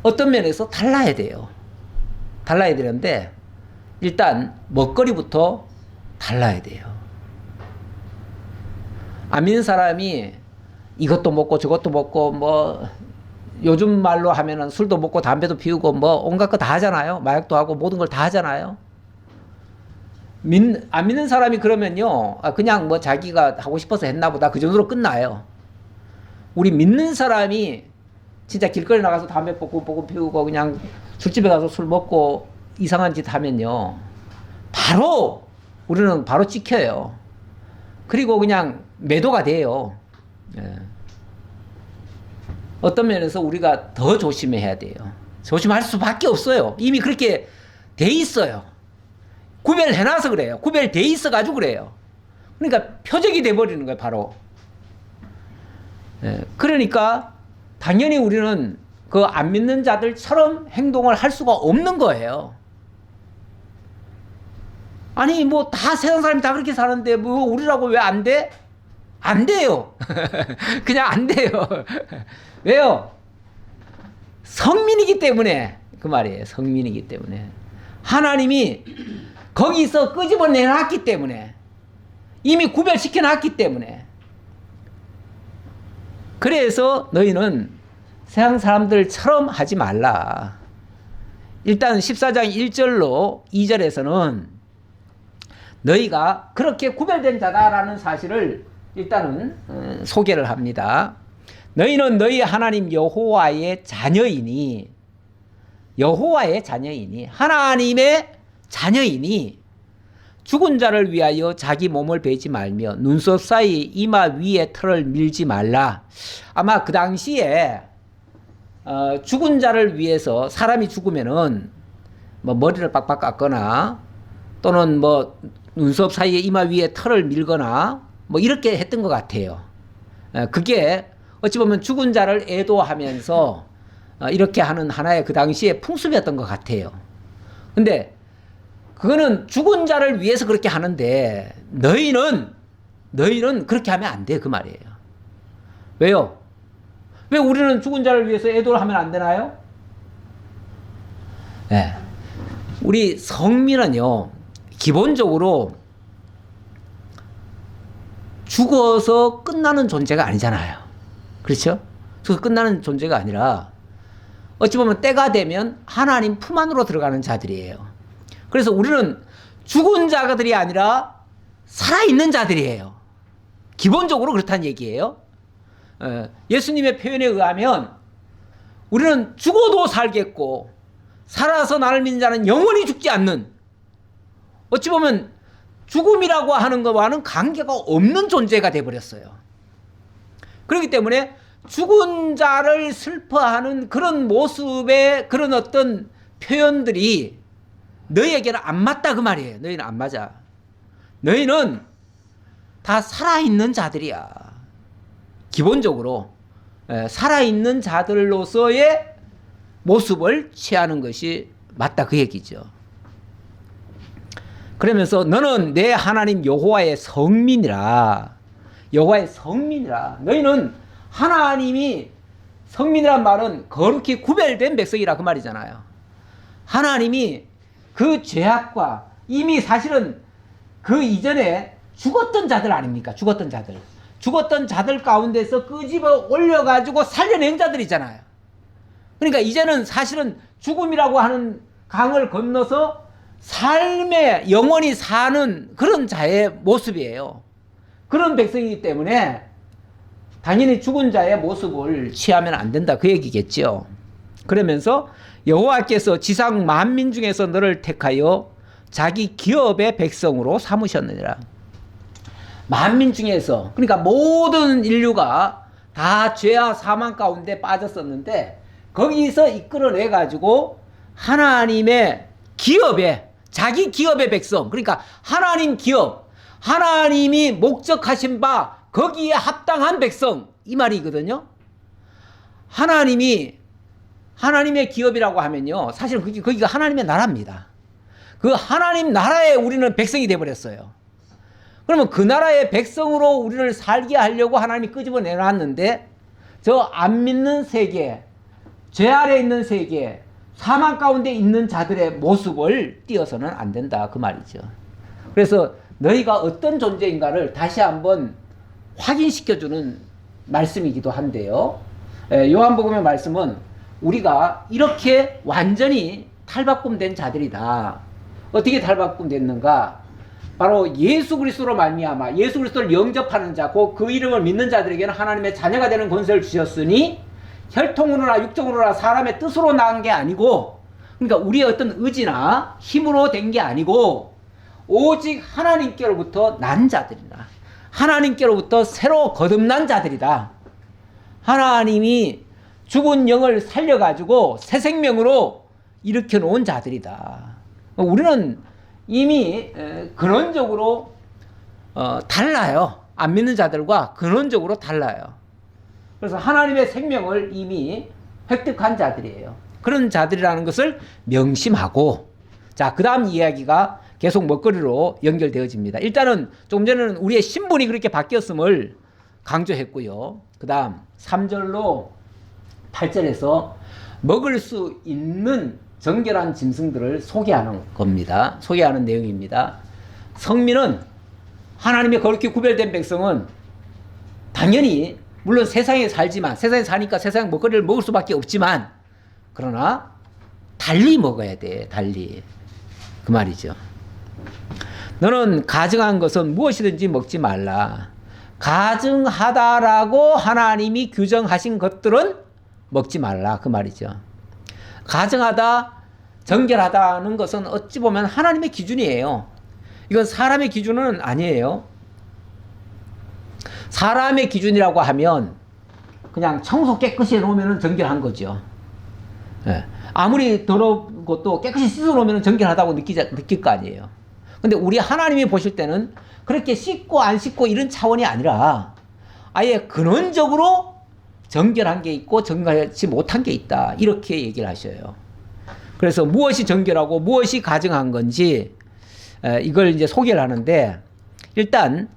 어떤 면에서 달라야 돼요. 달라야 되는데 일단 먹거리부터 달라야 돼요. 안 믿는 사람이 이것도 먹고 저것도 먹고 뭐 요즘 말로 하면은 술도 먹고 담배도 피우고 뭐 온갖 거 다 하잖아요. 마약도 하고 모든 걸 다 하잖아요. 안 믿는 사람이 그러면요, 그냥 뭐 자기가 하고 싶어서 했나 보다, 그 정도로 끝나요. 우리 믿는 사람이 진짜 길거리 나가서 담배 보고 피우고 그냥 술집에 가서 술 먹고 이상한 짓 하면요, 우리는 바로 찍혀요. 그리고 그냥 매도가 돼요. 예. 어떤 면에서 우리가 더 조심해야 돼요. 조심할 수밖에 없어요. 이미 그렇게 돼 있어요. 구별해놔서 그래요. 구별돼 있어가지고 그래요. 그러니까 표적이 돼버리는 거예요, 바로. 예. 그러니까 당연히 우리는 그 안 믿는 자들처럼 행동을 할 수가 없는 거예요. 아니 뭐 다 세상 사람이 다 그렇게 사는데 뭐 우리라고 왜 안 돼? 안 돼요. 그냥 안 돼요. 왜요? 성민이기 때문에, 그 말이에요. 성민이기 때문에. 하나님이 거기서 끄집어내놨기 때문에, 이미 구별시켜놨기 때문에. 그래서 너희는 세상 사람들처럼 하지 말라. 일단 14장 1절로 2절에서는 너희가 그렇게 구별된 자다라는 사실을 일단은 소개를 합니다. 너희는 너희 하나님 여호와의 자녀이니, 하나님의 자녀이니 죽은 자를 위하여 자기 몸을 베지 말며 눈썹 사이 이마 위에 털을 밀지 말라. 아마 그 당시에 죽은 자를 위해서 사람이 죽으면은 뭐 머리를 빡빡 깎거나 또는 뭐 눈썹 사이에 이마 위에 털을 밀거나 뭐 이렇게 했던 것 같아요. 그게 어찌 보면 죽은 자를 애도하면서 이렇게 하는 하나의 그 당시의 풍습이었던 것 같아요. 근데 그거는 죽은 자를 위해서 그렇게 하는데 너희는 그렇게 하면 안 돼, 그 말이에요. 왜요? 왜 우리는 죽은 자를 위해서 애도를 하면 안 되나요? 네. 우리 성민은요, 기본적으로 죽어서 끝나는 존재가 아니잖아요. 그렇죠? 죽어서 끝나는 존재가 아니라 어찌 보면 때가 되면 하나님 품 안으로 들어가는 자들이에요. 그래서 우리는 죽은 자들이 아니라 살아있는 자들이에요. 기본적으로 그렇다는 얘기예요. 예수님의 표현에 의하면 우리는 죽어도 살겠고 살아서 나를 믿는 자는 영원히 죽지 않는, 어찌 보면 죽음이라고 하는 것과는 관계가 없는 존재가 되어버렸어요. 그렇기 때문에 죽은 자를 슬퍼하는 그런 모습의 그런 어떤 표현들이 너희에게는 안 맞다 그 말이에요. 너희는 안 맞아. 너희는 다 살아있는 자들이야. 기본적으로 살아있는 자들로서의 모습을 취하는 것이 맞다 그 얘기죠. 그러면서 너는 내 하나님 여호와의 성민이라. 여호와의 성민이라. 너희는 하나님이 성민이란 말은 거룩히 구별된 백성이라 그 말이잖아요. 하나님이 그 죄악과 이미 사실은 그 이전에 죽었던 자들 아닙니까? 죽었던 자들. 죽었던 자들 가운데서 끄집어 올려가지고 살려낸 자들이잖아요. 그러니까 이제는 사실은 죽음이라고 하는 강을 건너서 삶에 영원히 사는 그런 자의 모습이에요. 그런 백성이기 때문에 당연히 죽은 자의 모습을 취하면 안 된다 그 얘기겠죠. 그러면서 여호와께서 지상 만민 중에서 너를 택하여 자기 기업의 백성으로 삼으셨느니라. 만민 중에서, 그러니까 모든 인류가 다 죄와 사망 가운데 빠졌었는데 거기서 이끌어내 가지고 하나님의 기업에, 자기 기업의 백성, 그러니까 하나님 기업, 하나님이 목적하신 바 거기에 합당한 백성, 이 말이거든요. 하나님의 기업이라고 하면요, 사실은 거기가 하나님의 나라입니다. 그 하나님 나라에 우리는 백성이 되어버렸어요. 그러면 그 나라의 백성으로 우리를 살게 하려고 하나님이 끄집어 내놨는데 저 안 믿는 세계, 죄 아래 있는 세계, 사망 가운데 있는 자들의 모습을 띄어서는 안 된다 그 말이죠. 그래서 너희가 어떤 존재인가를 다시 한번 확인시켜주는 말씀이기도 한데요. 요한복음의 말씀은 우리가 이렇게 완전히 탈바꿈된 자들이다. 어떻게 탈바꿈됐는가? 바로 예수 그리스도로 말미암아 예수 그리스도를 영접하는 자, 그 이름을 믿는 자들에게는 하나님의 자녀가 되는 권세를 주셨으니 혈통으로나 육정으로나 사람의 뜻으로 나은 게 아니고, 그러니까 우리의 어떤 의지나 힘으로 된 게 아니고 오직 하나님께로부터 난 자들이다. 하나님께로부터 새로 거듭난 자들이다. 하나님이 죽은 영을 살려가지고 새 생명으로 일으켜 놓은 자들이다. 우리는 이미 근원적으로 달라요. 안 믿는 자들과 근원적으로 달라요. 그래서 하나님의 생명을 이미 획득한 자들이에요. 그런 자들이라는 것을 명심하고, 자, 그 다음 이야기가 계속 먹거리로 연결되어집니다. 일단은 조금 전에는 우리의 신분이 그렇게 바뀌었음을 강조했고요. 그 다음 3절로 8절에서 먹을 수 있는 정결한 짐승들을 소개하는 겁니다. 소개하는 내용입니다. 성민은, 하나님의 거룩히 구별된 백성은 당연히 물론 세상에 살지만, 세상에 사니까 세상 먹거리를 먹을 수밖에 없지만, 그러나 달리 먹어야 돼. 달리. 그 말이죠. 너는 가증한 것은 무엇이든지 먹지 말라. 가증하다라고 하나님이 규정하신 것들은 먹지 말라. 그 말이죠. 가증하다, 정결하다는 것은 어찌 보면 하나님의 기준이에요. 이건 사람의 기준은 아니에요. 사람의 기준이라고 하면 그냥 청소 깨끗이 해놓으면 정결한 거죠. 예. 아무리 더러운 것도 깨끗이 씻어놓으면 정결하다고 느낄 거 아니에요. 근데 우리 하나님이 보실 때는 그렇게 씻고 안 씻고 이런 차원이 아니라 아예 근원적으로 정결한 게 있고 정결하지 못한 게 있다. 이렇게 얘기를 하셔요. 그래서 무엇이 정결하고 무엇이 가증한 건지 이걸 이제 소개를 하는데, 일단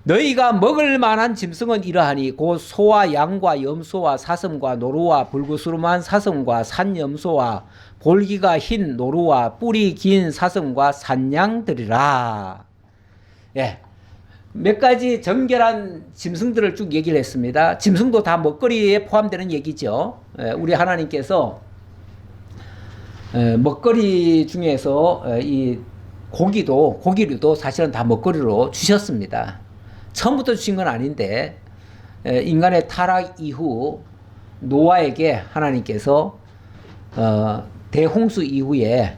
너희가 먹을 만한 짐승은 이러하니 곧 소와 양과 염소와 사슴과 노루와 불구스름한 사슴과 산염소와 볼기가 흰 노루와 뿔이 긴 사슴과 산양들이라. 예. 몇 가지 정결한 짐승들을 쭉 얘기를 했습니다. 짐승도 다 먹거리에 포함되는 얘기죠. 우리 하나님께서 먹거리 중에서 이 고기류도 사실은 다 먹거리로 주셨습니다. 처음부터 주신 건 아닌데 인간의 타락 이후 노아에게 하나님께서 대홍수 이후에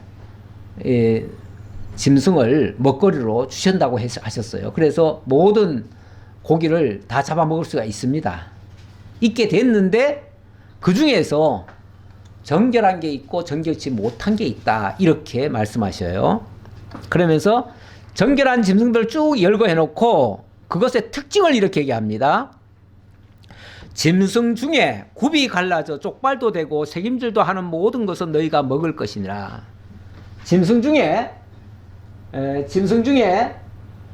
짐승을 먹거리로 주신다고 하셨어요. 그래서 모든 고기를 다 잡아먹을 수가 있습니다. 있게 됐는데 그 중에서 정결한 게 있고 정결치 못한 게 있다. 이렇게 말씀하셔요. 그러면서 정결한 짐승들 쭉 열거해 놓고 그것의 특징을 이렇게 얘기합니다. 짐승 중에 굽이 갈라져 쪽발도 되고 새김질도 하는 모든 것은 너희가 먹을 것이니라. 짐승 중에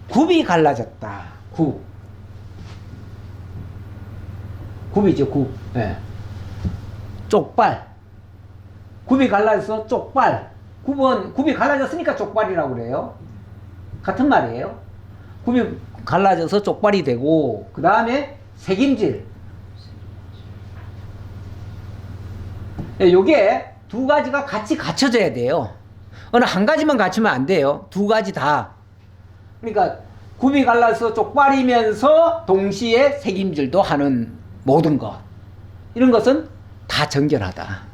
굽이 갈라졌다. 굽이죠, 굽. 예. 쪽발. 굽이 갈라져서 쪽발. 굽이 갈라졌으니까 쪽발이라고 그래요. 같은 말이에요. 굽이 갈라져서 쪽발이 되고, 그 다음에 새김질. 요게 두 가지가 같이 갖춰져야 돼요. 어느 한 가지만 갖추면 안 돼요. 두 가지 다. 그러니까 굽이 갈라서 쪽발이면서 동시에 새김질도 하는 모든 것. 이런 것은 다 정결하다.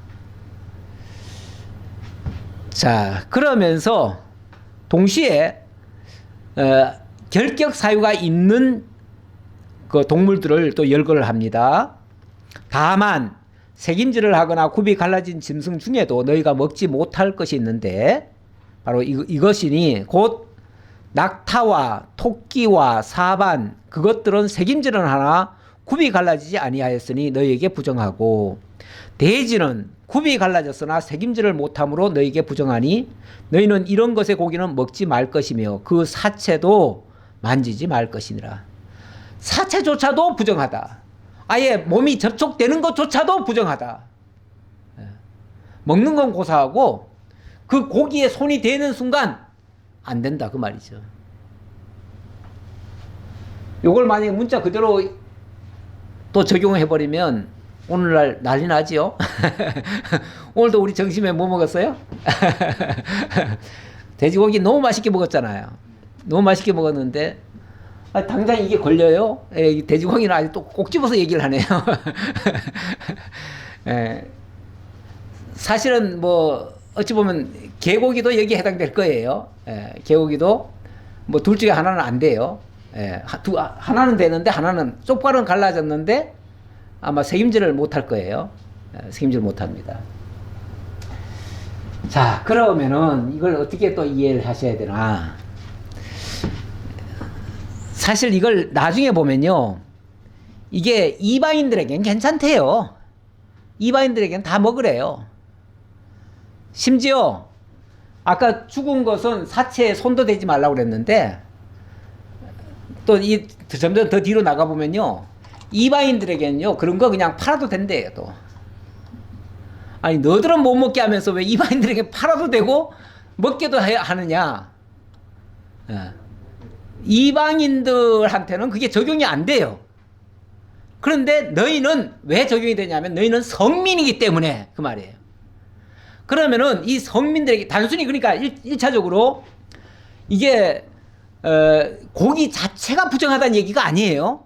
자, 그러면서 동시에 결격 사유가 있는 그 동물들을 또 열거를 합니다. 다만 새김질을 하거나 굽이 갈라진 짐승 중에도 너희가 먹지 못할 것이 있는데 바로 이것이니 곧 낙타와 토끼와 사반 그것들은 새김질은 하나 굽이 갈라지지 아니하였으니 너희에게 부정하고 돼지는 굽이 갈라졌으나 새김질을 못함으로 너희에게 부정하니 너희는 이런 것의 고기는 먹지 말 것이며 그 사체도 만지지 말 것이니라. 사체조차도 부정하다. 아예 몸이 접촉되는 것조차도 부정하다. 먹는 건 고사하고 그 고기에 손이 대는 순간 안 된다 그 말이죠. 요걸 만약에 문자 그대로 또 적용해버리면 오늘날 난리 나지요. 오늘도 우리 점심에 뭐 먹었어요? 돼지고기 너무 맛있게 먹었잖아요. 너무 맛있게 먹었는데 당장 이게 걸려요? 돼지고기는 아직 또 꼭 집어서 얘기를 하네요. 사실은 뭐 어찌 보면 개고기도 여기에 해당될 거예요. 개고기도 뭐 둘 중에 하나는 안 돼요. 하나는 되는데 하나는 쪽발은 갈라졌는데 아마 새김질을 못할 거예요. 새김질 못합니다. 자, 그러면은 이걸 어떻게 또 이해를 하셔야 되나? 사실 이걸 나중에 보면요, 이게 이방인들에겐 괜찮대요. 이방인들에겐 다 먹으래요. 심지어 아까 죽은 것은 사체에 손도 대지 말라고 그랬는데 또 점점 더 뒤로 나가 보면요, 이방인들에게는요 그런 거 그냥 팔아도 된대요. 또 아니 너들은 못 먹게 하면서 왜 이방인들에게 팔아도 되고 먹게도 하느냐? 이방인들한테는 그게 적용이 안 돼요. 그런데 너희는 왜 적용이 되냐면 너희는 성민이기 때문에 그 말이에요. 그러면은 이 성민들에게 단순히 그러니까 1차적으로 이게 고기 자체가 부정하다는 얘기가 아니에요.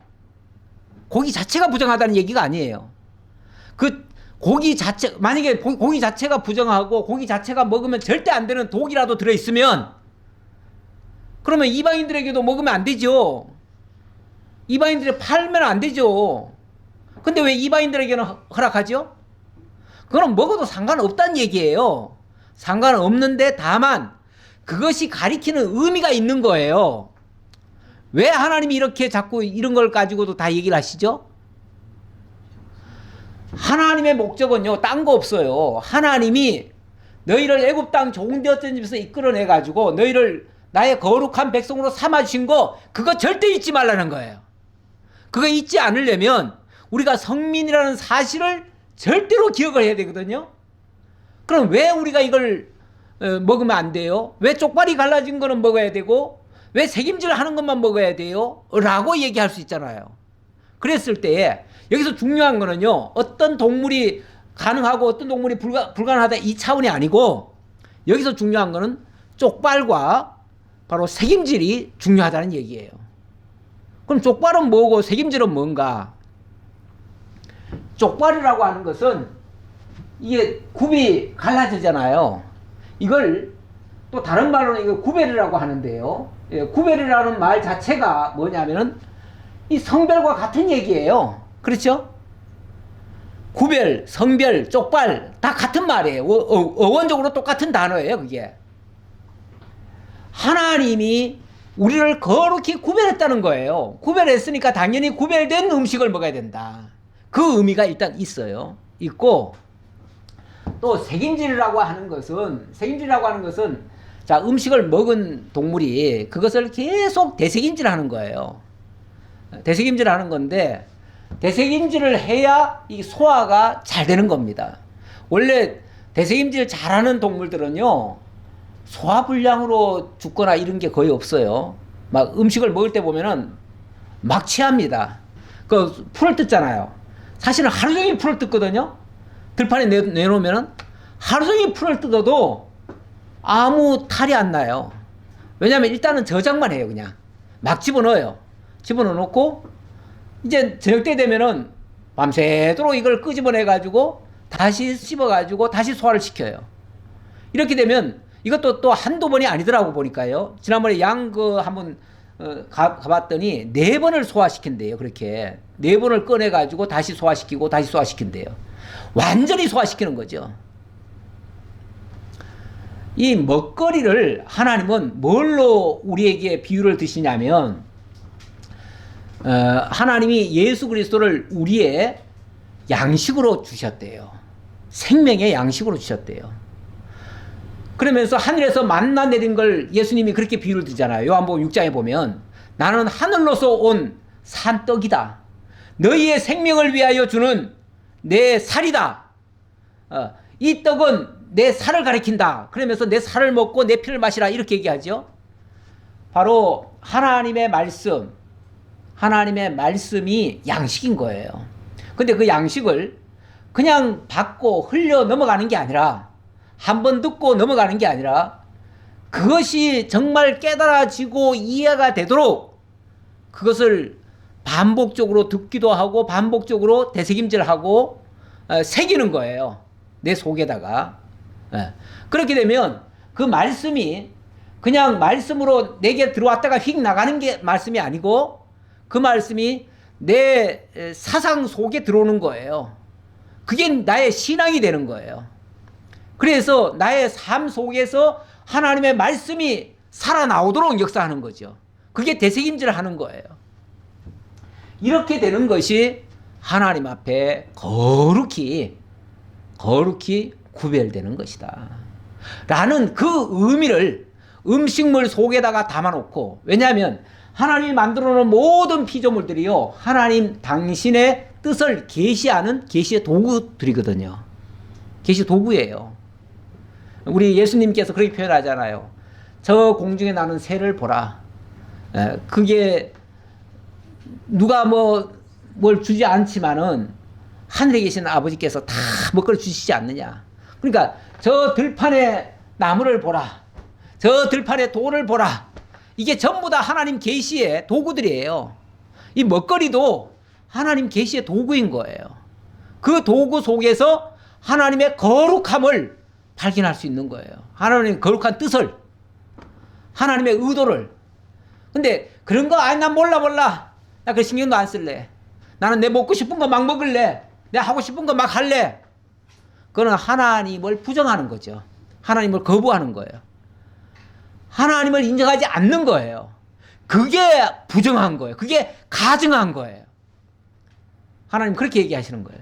고기 자체가 부정하다는 얘기가 아니에요. 그 고기 자체, 만약에 고기 자체가 부정하고 고기 자체가 먹으면 절대 안 되는 독이라도 들어있으면 그러면 이방인들에게도 먹으면 안 되죠. 이방인들이 팔면 안 되죠. 근데 왜 이방인들에게는 허락하죠? 그건 먹어도 상관없다는 얘기예요. 상관없는데 다만 그것이 가리키는 의미가 있는 거예요. 왜 하나님이 이렇게 자꾸 이런 걸 가지고도 다 얘기를 하시죠? 하나님의 목적은요, 딴 거 없어요. 하나님이 너희를 애굽 땅 좋은 데 어쩐 집에서 이끌어내 가지고 너희를 나의 거룩한 백성으로 삼아주신 거 그거 절대 잊지 말라는 거예요. 그거 잊지 않으려면 우리가 성민이라는 사실을 절대로 기억을 해야 되거든요. 그럼 왜 우리가 이걸 먹으면 안 돼요? 왜 쪽발이 갈라진 거는 먹어야 되고 왜 새김질 하는 것만 먹어야 돼요? 라고 얘기할 수 있잖아요. 그랬을 때에 여기서 중요한 거는요, 어떤 동물이 가능하고 어떤 동물이 불가능하다 이 차원이 아니고 여기서 중요한 거는 쪽발과 바로 새김질이 중요하다는 얘기예요. 그럼 쪽발은 뭐고 새김질은 뭔가? 쪽발이라고 하는 것은 이게 굽이 갈라지잖아요. 이걸 또 다른 말로는 이거 구베르라고 하는데요. 구베르라는 말 자체가 뭐냐면은 이 성별과 같은 얘기예요. 그렇죠? 구별, 성별, 쪽발 다 같은 말이에요. 어원적으로 똑같은 단어예요, 그게. 하나님이 우리를 거룩히 구별했다는 거예요. 구별했으니까 당연히 구별된 음식을 먹어야 된다. 그 의미가 일단 있어요. 있고, 또 색임질이라고 하는 것은 자, 음식을 먹은 동물이 그것을 계속 되새김질하는 거예요. 되새김질하는 건데, 되새김질을 해야 이 소화가 잘 되는 겁니다. 원래 되새김질 잘하는 동물들은요, 소화불량으로 죽거나 이런 게 거의 없어요. 막 음식을 먹을 때 보면은 막 취합니다. 그 풀을 뜯잖아요. 사실은 하루 종일 풀을 뜯거든요. 들판에 내놓으면은 하루 종일 풀을 뜯어도 아무 탈이 안 나요. 왜냐하면 일단은 저장만 해요. 그냥 막 집어넣어요. 집어넣어 놓고 이제 저녁 때 되면은 밤새도록 이걸 끄집어내 가지고 다시 씹어 가지고 다시 소화를 시켜요. 이렇게 되면 이것도 또 한두 번이 아니더라고 보니까요. 지난번에 한번 가봤더니 4번을 소화시킨대요. 그렇게 4번을 꺼내 가지고 다시 소화시키고 다시 소화시킨대요. 완전히 소화시키는 거죠. 이 먹거리를 하나님은 뭘로 우리에게 비유를 드시냐면, 하나님이 예수 그리스도를 우리의 양식으로 주셨대요. 생명의 양식으로 주셨대요. 그러면서 하늘에서 만나 내린 걸 예수님이 그렇게 비유를 드잖아요. 요한복음 6장에 보면 나는 하늘로서 온 산떡이다. 너희의 생명을 위하여 주는 내 살이다. 이 떡은 내 살을 가리킨다. 그러면서 내 살을 먹고 내 피를 마시라 이렇게 얘기하죠. 바로 하나님의 말씀이 양식인 거예요. 근데 그 양식을 그냥 받고 흘려 넘어가는 게 아니라, 한번 듣고 넘어가는 게 아니라, 그것이 정말 깨달아지고 이해가 되도록 그것을 반복적으로 듣기도 하고 반복적으로 되새김질하고 새기는 거예요. 내 속에다가. 그렇게 되면 그 말씀이 그냥 말씀으로 내게 들어왔다가 휙 나가는 게 말씀이 아니고, 그 말씀이 내 사상 속에 들어오는 거예요. 그게 나의 신앙이 되는 거예요. 그래서 나의 삶 속에서 하나님의 말씀이 살아나오도록 역사하는 거죠. 그게 되새김질을 하는 거예요. 이렇게 되는 것이 하나님 앞에 거룩히 구별되는 것이다 라는 그 의미를 음식물 속에다가 담아놓고, 왜냐하면 하나님이 만들어 놓은 모든 피조물들이요, 하나님 당신의 뜻을 계시하는 계시의 도구들이거든요. 계시 도구예요. 우리 예수님께서 그렇게 표현하잖아요. 저 공중에 나는 새를 보라. 그게 누가 뭘 주지 않지만은 하늘에 계시는 아버지께서 다 먹거리 주시지 않느냐. 그러니까 저 들판에 나무를 보라. 저 들판에 돌을 보라. 이게 전부 다 하나님 계시의 도구들이에요. 이 먹거리도 하나님 계시의 도구인 거예요. 그 도구 속에서 하나님의 거룩함을 발견할 수 있는 거예요. 하나님의 거룩한 뜻을, 하나님의 의도를. 근데 그런 거 난 몰라. 나 그 신경도 안 쓸래. 나는 내 먹고 싶은 거 막 먹을래. 내가 하고 싶은 거 막 할래. 그거는 하나님을 부정하는 거죠. 하나님을 거부하는 거예요. 하나님을 인정하지 않는 거예요. 그게 부정한 거예요. 그게 가증한 거예요. 하나님 그렇게 얘기하시는 거예요.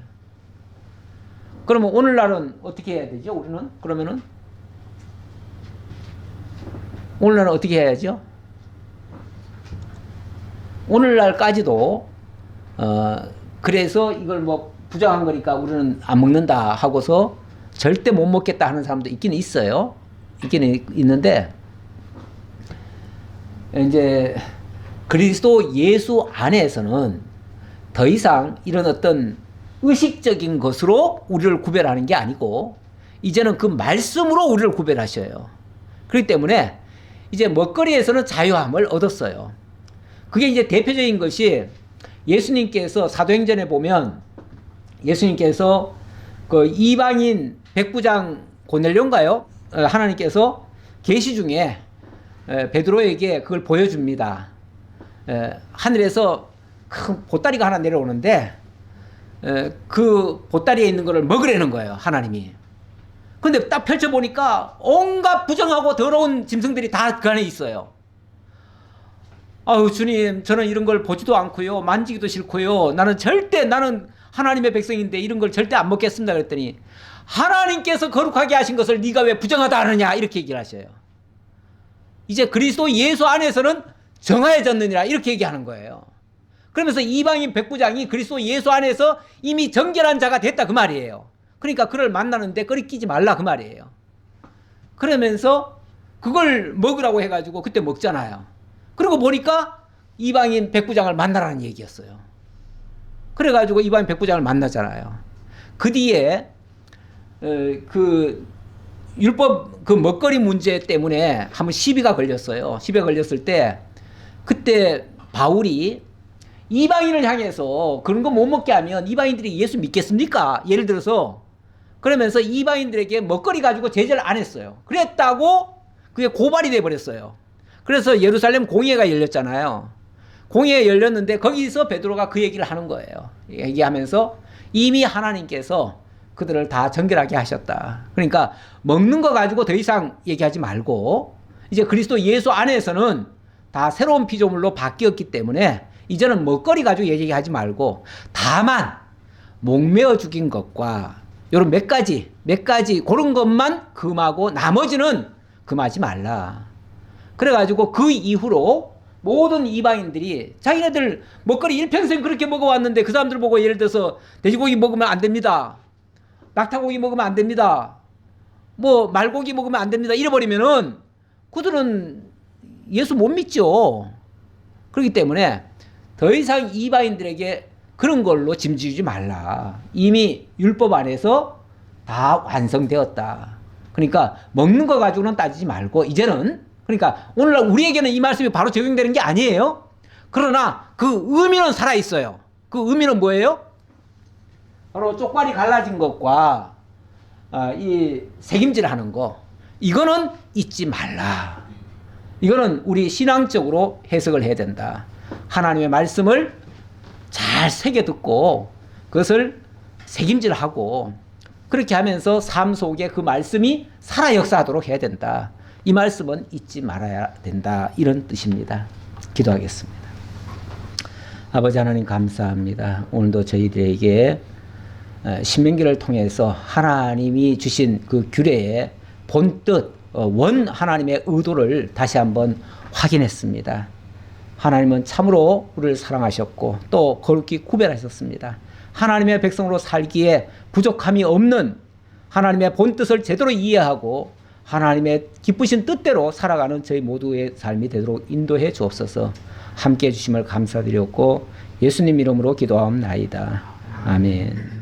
그러면 오늘날은 어떻게 해야 되죠? 우리는 그러면은 오늘날은 어떻게 해야죠? 오늘날까지도 그래서 이걸 부정한 거니까 우리는 안 먹는다 하고서 절대 못 먹겠다 하는 사람도 있기는 있어요. 있기는 있는데, 이제 그리스도 예수 안에서는 더 이상 이런 어떤 의식적인 것으로 우리를 구별하는 게 아니고, 이제는 그 말씀으로 우리를 구별하셔요. 그렇기 때문에 이제 먹거리에서는 자유함을 얻었어요. 그게 이제 대표적인 것이, 예수님께서 사도행전에 보면 예수님께서 그 이방인 백부장 고넬료인가요? 하나님께서 계시 중에 베드로에게 그걸 보여줍니다. 하늘에서 큰 보따리가 하나 내려오는데 그 보따리에 있는 거를 먹으려는 거예요, 하나님이. 근데 딱 펼쳐보니까 온갖 부정하고 더러운 짐승들이 다 그 안에 있어요. 아유, 주님, 저는 이런 걸 보지도 않고요, 만지기도 싫고요, 나는 하나님의 백성인데 이런 걸 절대 안 먹겠습니다. 그랬더니 하나님께서 거룩하게 하신 것을 네가 왜 부정하다 하느냐, 이렇게 얘기를 하셔요. 이제 그리스도 예수 안에서는 정하여졌느니라, 이렇게 얘기하는 거예요. 그러면서 이방인 백부장이 그리스도 예수 안에서 이미 정결한 자가 됐다, 그 말이에요. 그러니까 그를 만나는데 꺼리끼지 말라, 그 말이에요. 그러면서 그걸 먹으라고 해가지고 그때 먹잖아요. 그리고 보니까 이방인 백부장을 만나라는 얘기였어요. 그래가지고 이방인 백부장을 만나잖아요. 그 뒤에 그 율법 그 먹거리 문제 때문에 한번 시비가 걸렸어요. 시비가 걸렸을 때 그때 바울이 이방인을 향해서 그런 거 못 먹게 하면 이방인들이 예수 믿겠습니까? 예를 들어서 그러면서 이방인들에게 먹거리 가지고 제재를 안 했어요. 그랬다고 그게 고발이 돼 버렸어요. 그래서 예루살렘 공회가 열렸잖아요. 공회가 열렸는데 거기서 베드로가 그 얘기를 하는 거예요. 얘기하면서 이미 하나님께서 그들을 다 정결하게 하셨다. 그러니까 먹는 거 가지고 더 이상 얘기하지 말고 이제 그리스도 예수 안에서는 다 새로운 피조물로 바뀌었기 때문에 이제는 먹거리 가지고 얘기하지 말고 다만 목매어 죽인 것과 요런 몇 가지 그런 것만 금하고 나머지는 금하지 말라. 그래가지고 그 이후로 모든 이방인들이 자기네들 먹거리 일평생 그렇게 먹어왔는데 그 사람들 보고 예를 들어서 돼지고기 먹으면 안 됩니다, 낙타고기 먹으면 안 됩니다, 뭐 말고기 먹으면 안 됩니다 이래버리면은 그들은 예수 못 믿죠. 그렇기 때문에 더 이상 이방인들에게 그런 걸로 짐지우지 말라. 이미 율법 안에서 다 완성되었다. 그러니까 먹는 거 가지고는 따지지 말고 이제는, 그러니까 오늘날 우리에게는 이 말씀이 바로 적용되는 게 아니에요. 그러나 그 의미는 살아있어요. 그 의미는 뭐예요? 바로 쪽발이 갈라진 것과 이 새김질 하는 거, 이거는 잊지 말라. 이거는 우리 신앙적으로 해석을 해야 된다. 하나님의 말씀을 잘 새겨 듣고 그것을 새김질하고 그렇게 하면서 삶 속에 그 말씀이 살아 역사하도록 해야 된다. 이 말씀은 잊지 말아야 된다. 이런 뜻입니다. 기도하겠습니다. 아버지 하나님 감사합니다. 오늘도 저희들에게 신명기를 통해서 하나님이 주신 그 규례의 본뜻, 원 하나님의 의도를 다시 한번 확인했습니다. 하나님은 참으로 우리를 사랑하셨고 또 거룩히 구별하셨습니다. 하나님의 백성으로 살기에 부족함이 없는 하나님의 본뜻을 제대로 이해하고 하나님의 기쁘신 뜻대로 살아가는 저희 모두의 삶이 되도록 인도해 주옵소서. 함께해 주심을 감사드렸고 예수님 이름으로 기도하옵나이다. 아멘.